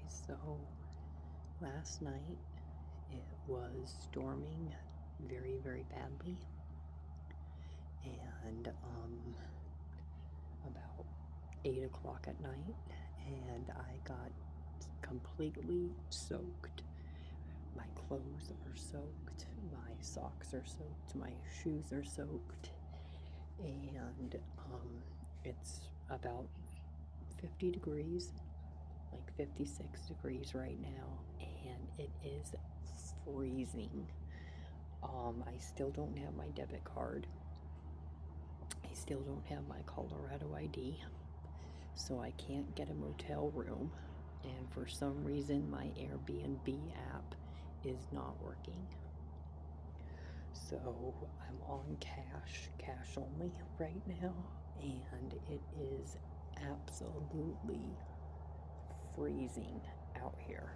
So last night it was storming very, very badly, and about 8 o'clock at night, and I got completely soaked. My clothes are soaked, my socks are soaked, my shoes are soaked, and it's about 50 degrees, like 56 degrees right now, and it is freezing. I still don't have my debit card. I still don't have my Colorado ID, so I can't get a motel room. And for some reason, my Airbnb app is not working. So I'm on cash only right now, and it is absolutely freezing out here.